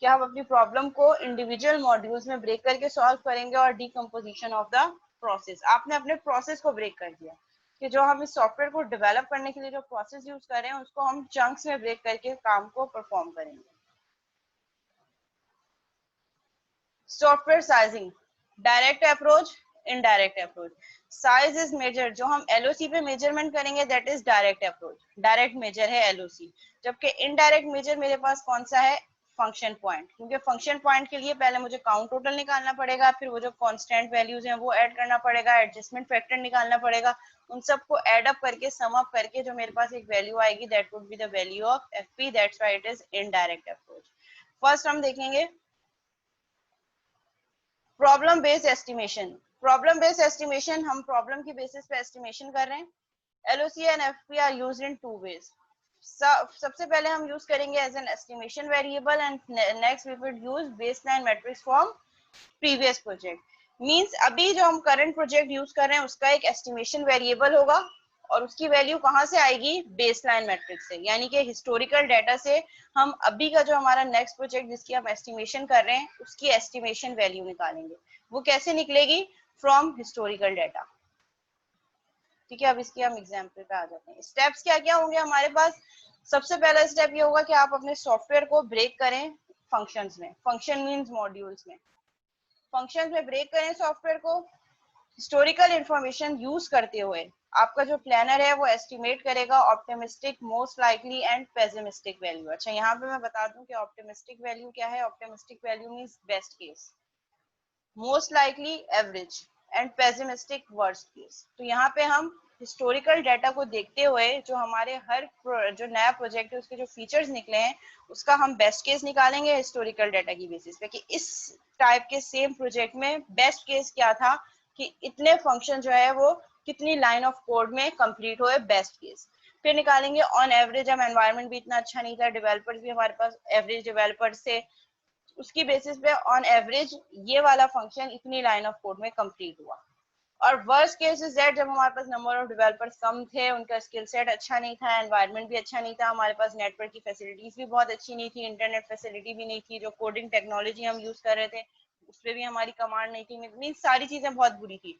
कि आप अपनी प्रॉब्लम को इंडिविजुअल मॉड्यूल्स में ब्रेक करके सॉल्व करेंगे। और डिकम्पोजिशन ऑफ द प्रोसेस, आपने अपने प्रोसेस को ब्रेक कर दिया कि जो हम इस सॉफ्टवेयर को डेवलप करने के लिए जो प्रोसेस यूज कर रहे हैं उसको हम चंक्स में ब्रेक करके काम को परफॉर्म करेंगे। Software sizing, direct approach, indirect approach. Size is measure, जो हम एलओसी पे मेजरमेंट करेंगे that is direct approach, direct measure है एलओसी। जबकि इनडायरेक्ट मेजर मेरे पास कौन सा है, फंक्शन पॉइंट, क्योंकि फंक्शन पॉइंट के लिए पहले मुझे काउंट टोटल निकालना पड़ेगा, फिर वो जो कांस्टेंट वैल्यूज हैं वो ऐड करना पड़ेगा, एडजस्टमेंट फैक्टर निकालना पड़ेगा, उन सबको ऐड अप करके सम अप करके जो मेरे पास एक वैल्यू आएगी that would be the value of FP, that's why it is indirect approach. First हम देखेंगे problem based estimation. Problem based estimation, हम प्रॉब्लम की बेसिस पे एस्टिमेशन कर रहे हैं। LOC and FP are used in two ways. सबसे पहले हम यूज करेंगे as an estimation variable and next we will use baseline metrics from previous project. Means अभी जो हम करंट प्रोजेक्ट यूज कर रहे हैं उसका एक एस्टिमेशन वेरिएबल होगा और उसकी वैल्यू कहाँ से आएगी, बेसलाइन मैट्रिक्स से, यानी कि हिस्टोरिकल डाटा से हम अभी का जो हमारा नेक्स्ट प्रोजेक्ट जिसकी हम एस्टिमेशन कर रहे हैं उसकी एस्टिमेशन वैल्यू निकालेंगे। वो कैसे निकलेगी, फ्रॉम हिस्टोरिकल डाटा। ठीक है, अब इसकी हम एग्जाम्पल पे आ जाते हैं। स्टेप्स क्या क्या होंगे हमारे पास। सबसे पहला स्टेप ये होगा कि आप अपने सॉफ्टवेयर को ब्रेक करें फंक्शंस में, फंक्शन मींस मॉड्यूल्स में, फंक्शंस में ब्रेक करें सॉफ्टवेयर को। हिस्टोरिकल इंफॉर्मेशन यूज करते हुए आपका जो प्लानर है वो एस्टिमेट करेगा optimistic, most likely and pessimistic value. अच्छा, यहाँ पे मैं बता दूं कि ऑप्टिमिस्टिक वैल्यू क्या है। Optimistic value means best case, most likely average and pessimistic worst case. तो यहाँ पे हम हिस्टोरिकल डाटा को देखते हुए जो हमारे जो नया प्रोजेक्ट है उसके जो फीचर्स निकले हैं उसका हम बेस्ट केस निकालेंगे हिस्टोरिकल डाटा की बेसिस पे कि इस टाइप के सेम प्रोजेक्ट में बेस्ट केस क्या था कि इतने फंक्शन जो है वो कितनी लाइन ऑफ कोड में कंप्लीट हुए बेस्ट केस। फिर निकालेंगे ऑन एवरेज, हम एनवायरनमेंट भी इतना अच्छा नहीं था, डेवलपर्स भी हमारे पास एवरेज डेवलपर्स थे, उसकी बेसिस पे ऑन एवरेज ये वाला फंक्शन इतनी लाइन ऑफ कोड में कंप्लीट हुआ। और वर्स्ट केस इज दैट जब हमारे पास नंबर ऑफ डेवलपर्स कम थे, उनका स्किल सेट अच्छा नहीं था, एनवायरनमेंट भी अच्छा नहीं था, हमारे पास नेटवर्क की फैसिलिटीज भी बहुत अच्छी नहीं थी, इंटरनेट फैसिलिटी भी नहीं थी, जो कोडिंग टेक्नोलॉजी हम यूज कर रहे थे उस पर भी हमारी कमांड नहीं थी, मीन सारी चीजें बहुत बुरी थी।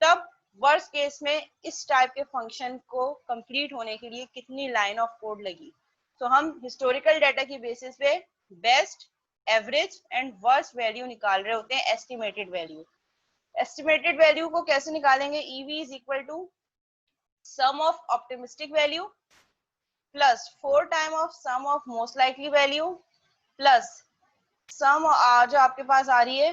तब वर्स्ट केस में इस टाइप के फंक्शन को कंप्लीट होने के लिए कितनी लाइन ऑफ कोड लगी। तो हम हिस्टोरिकल डाटा की बेसिस पे best, average and worst value निकाल रहे होते हैं, एस्टिमेटेड वैल्यू। एस्टिमेटेड वैल्यू को कैसे निकालेंगे? EV is equal to sum of optimistic value plus 4 time of sum of most likely value plus sum जो आपके पास आ रही है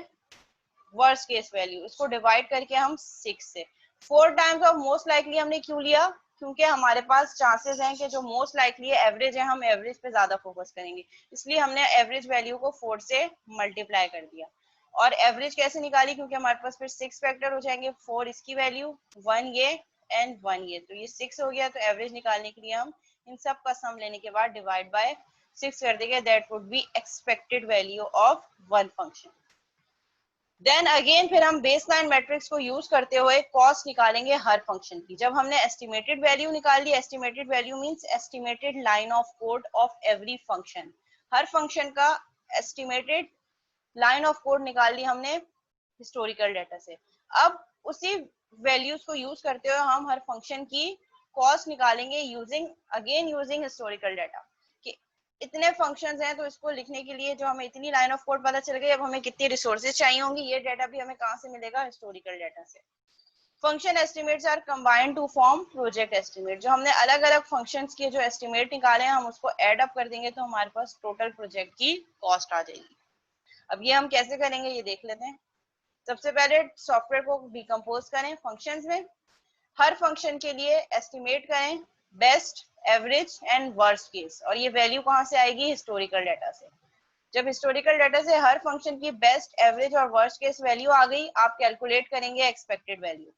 वर्स्ट केस वैल्यू, इसको डिवाइड करके हम 6 से। 4 टाइम्स ऑफ मोस्ट लाइकली हमने क्यों लिया? क्योंकि हमारे पास चांसेस हैं कि जो मोस्ट लाइकली है एवरेज है, हम एवरेज पे ज्यादा फोकस करेंगे, इसलिए हमने एवरेज वैल्यू को 4 से मल्टीप्लाई कर दिया। और एवरेज कैसे निकाली? क्योंकि हमारे पास फिर 6 फैक्टर हो जाएंगे, 4 इसकी वैल्यू, 1 ये एंड 1 ये, तो ये 6 हो गया। तो एवरेज निकालने के लिए हम इन सब का सम लेने के बाद डिवाइड बाय 6 कर देंगे, that would be expected value of one function. Then again फिर हम बेसलाइन मैट्रिक्स को यूज करते हुए कॉस्ट निकालेंगे हर फंक्शन की। जब हमने एस्टिमेटेड वैल्यू निकाल ली, estimated value means estimated line of code of every function, हर फंक्शन का एस्टिमेटेड लाइन ऑफ कोड निकाल ली हमने हिस्टोरिकल डाटा से। अब उसी वैल्यूज को यूज करते हुए हम हर फंक्शन की कॉस्ट निकालेंगे यूजिंग हिस्टोरिकल डाटा। इतने फंक्शंस हैं तो इसको लिखने के लिए जो हमें इतनी लाइन ऑफ कोड पता चल गई, अब हमें कितनी रिसोर्सेज चाहिए होंगी, ये डाटा भी हमें कहाँ से मिलेगा? हिस्टोरिकल डाटा से। Function estimates are combined to form project estimate. जो हमने अलग अलग फंक्शंस के जो एस्टिमेट निकाले हैं हम उसको एड अप कर देंगे तो हमारे पास टोटल प्रोजेक्ट की कॉस्ट आ जाएगी। अब ये हम कैसे करेंगे ये देख लेते हैं। सबसे पहले सॉफ्टवेयर को डिकम्पोज करें फंक्शंस में, हर फंक्शन के लिए एस्टिमेट करें best, average and worst case, और ये वैल्यू कहाँ से आएगी? हिस्टोरिकल डाटा से। जब हिस्टोरिकल डाटा से हर फंक्शन की बेस्ट, एवरेज और वर्स्ट केस वैल्यू आ गई, आप कैलकुलेट करेंगे expected value.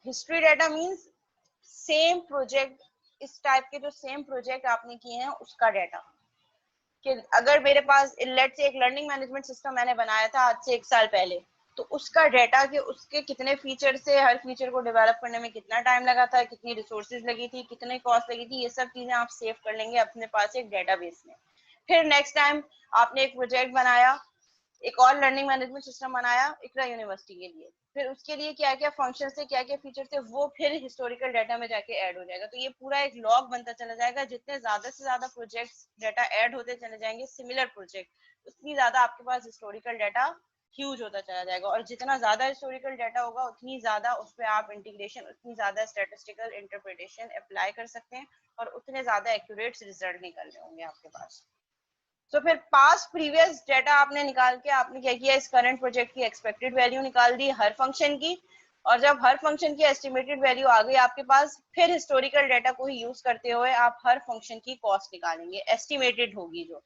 History data means same project, इस टाइप के जो सेम प्रोजेक्ट आपने किए हैं उसका डाटा। कि अगर मेरे पास लेट से एक लर्निंग मैनेजमेंट सिस्टम मैंने बनाया था आज से 1 साल पहले, तो उसका डाटा कि उसके कितने फीचर से हर फीचर को डेवलप करने में कितना टाइम लगा था, कितनी रिसोर्सेज लगी थी, कितने कॉस्ट लगी थी, ये सब चीजें आप सेव कर लेंगे अपने पास एक डेटाबेस में। फिर नेक्स्ट टाइम आपने एक प्रोजेक्ट बनाया, एक और लर्निंग मैनेजमेंट सिस्टम बनाया इकरा यूनिवर्सिटी के लिए, फिर उसके लिए क्या क्या फंक्शन थे, क्या क्या फीचर थे, वो फिर हिस्टोरिकल डाटा में जाके ऐड हो जाएगा। तो ये पूरा एक लॉग बनता चला जाएगा। जितने ज्यादा से ज्यादा प्रोजेक्ट्स डाटा ऐड होते चले जाएंगे सिमिलर प्रोजेक्ट, उतनी ज्यादा आपके पास हिस्टोरिकल डाटा ह्यूज होता चला जाएगा। और जितना ज्यादा हिस्टोरिकल डाटा होगा उतनी ज्यादा उस पर आप इंटीग्रेशन, उतनी ज्यादा स्टैटिस्टिकल इंटरप्रिटेशन अप्लाई कर सकते हैं और उतने ज्यादा एक्यूरेट रिजल्ट निकल रहे होंगे आपके पास। तो फिर पास्ट प्रीवियस डाटा आपने निकाल के आपने क्या किया, इस करंट प्रोजेक्ट की एक्सपेक्टेड वैल्यू निकाल दी हर फंक्शन की। और जब हर फंक्शन की एस्टिमेटेड वैल्यू आ गई आपके पास, फिर हिस्टोरिकल डाटा को ही यूज करते हुए आप हर फंक्शन की कॉस्ट निकालेंगे, एस्टिमेटेड होगी जो,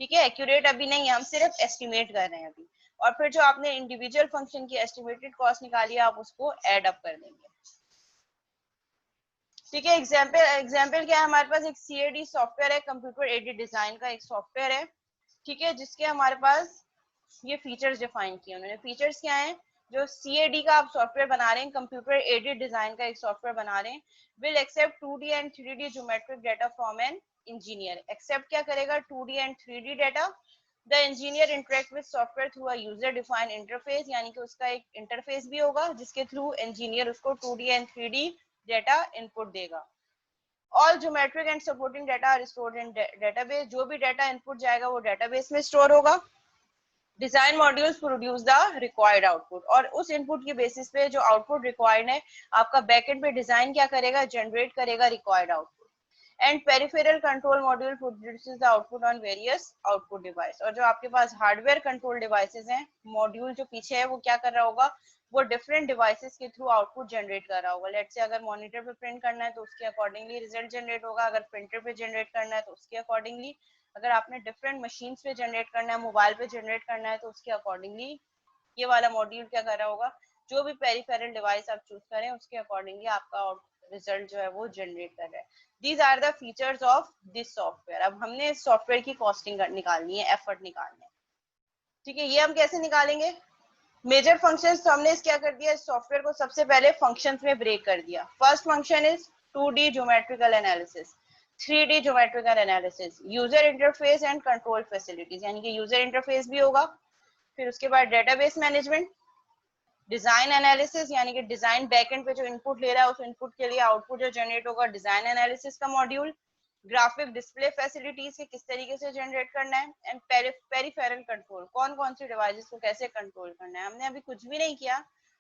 ठीक है, एक्यूरेट अभी नहीं, हम सिर्फ एस्टिमेट कर रहे हैं अभी। और फिर जो आपने इंडिविजुअल फंक्शन की एस्टिमेटेड कॉस्ट निकाली है आप उसको एड अप कर देंगे। ठीक है, एग्जाम्पल क्या है, हमारे पास एक CAD सॉफ्टवेयर है, कंप्यूटर एडेड डिजाइन का एक सॉफ्टवेयर है, ठीक है, जिसके हमारे पास ये फीचर्स डिफाइन किए उन्होंने। फीचर्स क्या हैं? जो CAD का आप सॉफ्टवेयर बना रहे हैं, कंप्यूटर एडेड डिजाइन का एक सॉफ्टवेयर बना रहे हैं, will accept 2D and 3D geometric data from an engineer. Accept क्या करेगा? 2D and 3D data. The engineer interact with software through a user defined interface, यानी कि उसका एक इंटरफेस भी होगा जिसके थ्रू इंजीनियर उसको 2D and 3D data input देगा। All geometric and supporting data are stored in database. जो भी डाटा इनपुट जाएगा वो डेटाबेस में स्टोर होगा। Design modules produce the required output, और उस इनपुट के बेसिस पे जो आउटपुट रिक्वायर्ड है आपका बैकएंड पे डिजाइन क्या करेगा? जनरेट करेगा required output. And peripheral control module produces the output on various output device. और जो आपके पास हार्डवेयर कंट्रोल डिवाइसेस हैं, मॉड्यूल जो पीछे है वो क्या कर रहा होगा, वो डिफरेंट डिवाइसेस के थ्रू आउटपुट जनरेट कर रहा होगा। लेट्स से अगर मॉनिटर पे प्रिंट करना है तो उसके अकॉर्डिंगली रिजल्ट जनरेट होगा, अगर प्रिंटर पे जनरेट करना है तो उसके अकॉर्डिंगली, अगर आपने डिफरेंट मशीन पे जनरेट करना है, मोबाइल पे जनरेट करना है तो उसके अकॉर्डिंगली ये वाला मॉड्यूल क्या कर रहा होगा, जो भी पेरिफेरल डिवाइस आप चूज करें उसके अकॉर्डिंगली आपका रिजल्ट जो है वो जनरेट कर रहा है। These are the features of this software. अब हमने इस सॉफ्टवेयर की कॉस्टिंग निकालनी है, एफर्ट निकालना है, ठीक है। ये हम कैसे निकालेंगे, मेजर फंक्शंस तो हमने क्या कर दिया, इस सॉफ्टवेयर को सबसे पहले फंक्शंस में ब्रेक कर दिया। First function is 2D geometrical analysis, 3D geometrical analysis, user interface and control facilities, यानी कि यूजर इंटरफेस भी होगा। फिर उसके बाद डेटाबेस मैनेजमेंट, डिजाइन एनालिसिस, यानी कि डिजाइन बैकएंड पे जो इनपुट ले रहा है उस इनपुट के लिए आउटपुट जो जनरेट होगा, डिजाइन एनालिसिस का मॉड्यूल। ग्राफिक डिस्प्ले फैसिलिटीज के किस तरीके से जनरेट करना है, एंड पेरिफेरल कंट्रोल, कौन कौन सी डिवाइसेस को कैसे कंट्रोल करना है। हमने अभी कुछ भी नहीं किया,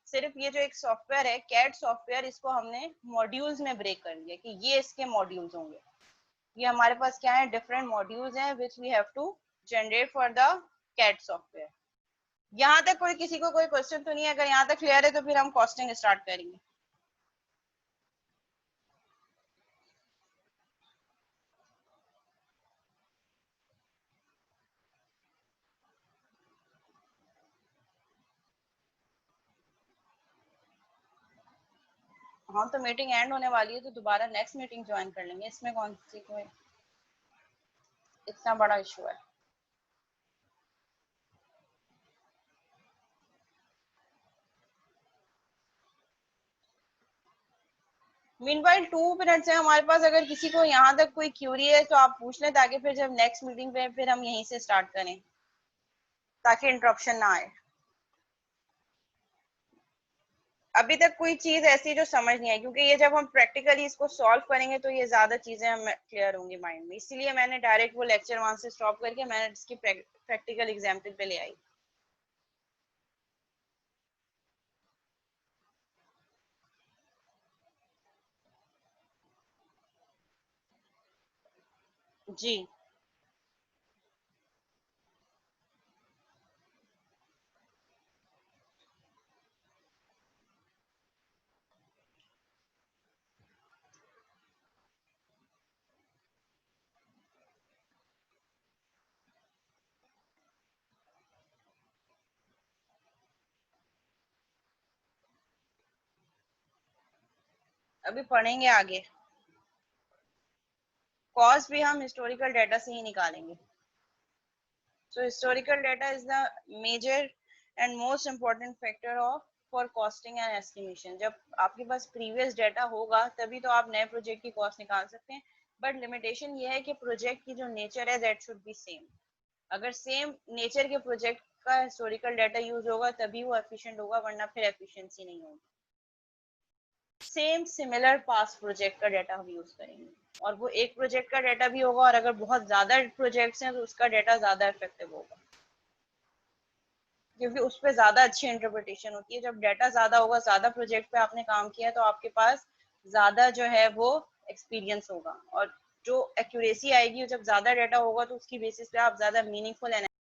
सिर्फ ये जो एक सॉफ्टवेयर है कैड सॉफ्टवेयर, इसको हमने मॉड्यूल्स में ब्रेक कर दिया कि ये इसके मॉड्यूल्स होंगे। ये हमारे पास क्या है, डिफरेंट मॉड्यूल्स हैं which we have to generate for the CAD software. यहाँ तक कोई किसी को कोई क्वेश्चन तो नहीं है? अगर यहाँ तक क्लियर है तो फिर हम कॉस्टिंग स्टार्ट करेंगे। हाँ तो मीटिंग एंड होने वाली है तो दोबारा नेक्स्ट मीटिंग ज्वाइन कर लेंगे, इसमें कौन सी कोई इतना बड़ा इशू है। मीनवाइल 2 मिनट्स है हमारे पास, अगर किसी को यहाँ तक कोई क्यूरी है तो आप पूछ लें, ताकि फिर जब नेक्स्ट मीटिंग पे फिर हम यहीं से स्टार्ट करें, ताकि इंटरप्शन ना आए। अभी तक कोई चीज ऐसी जो समझ नहीं आई, क्योंकि ये जब हम प्रैक्टिकली इसको सॉल्व करेंगे तो ये ज्यादा चीजें हम क्लियर होंगी माइंड में, इसीलिए मैंने डायरेक्ट वो लेक्चर वहां से स्टॉप करके मैंने इसकी प्रैक्टिकल एग्जाम्पल पे ले आई। जी अभी पढ़ेंगे आगे, कॉस्ट भी हम हिस्टोरिकल डाटा से ही निकालेंगे। So historical data is the major and most important factor of for costing and estimation. जब आपके पास previous data होगा तभी तो आप नए प्रोजेक्ट की कॉस्ट निकाल सकते हैं, बट लिमिटेशन ये है कि प्रोजेक्ट की जो नेचर है दैट शुड बी सेम। अगर सेम नेचर के प्रोजेक्ट का हिस्टोरिकल डाटा यूज होगा तभी वो एफिशिएंट होगा, वरना फिर एफिशिएंसी नहीं होगी। सेम सिमिलर पास प्रोजेक्ट का डाटा हम यूज करेंगे, और वो एक प्रोजेक्ट का डाटा भी होगा, और अगर बहुत ज्यादा प्रोजेक्ट्स हैं तो उसका डाटा ज्यादा इफेक्टिव होगा, क्योंकि उस पर ज्यादा अच्छी इंटरप्रिटेशन होती है। जब डाटा ज्यादा होगा, ज्यादा प्रोजेक्ट पे आपने काम किया तो आपके पास ज्यादा जो है वो एक्सपीरियंस होगा, और जो एक्यूरेसी आएगी जब ज्यादा डाटा होगा तो उसकी बेसिस पे आप ज्यादा मीनिंगफुल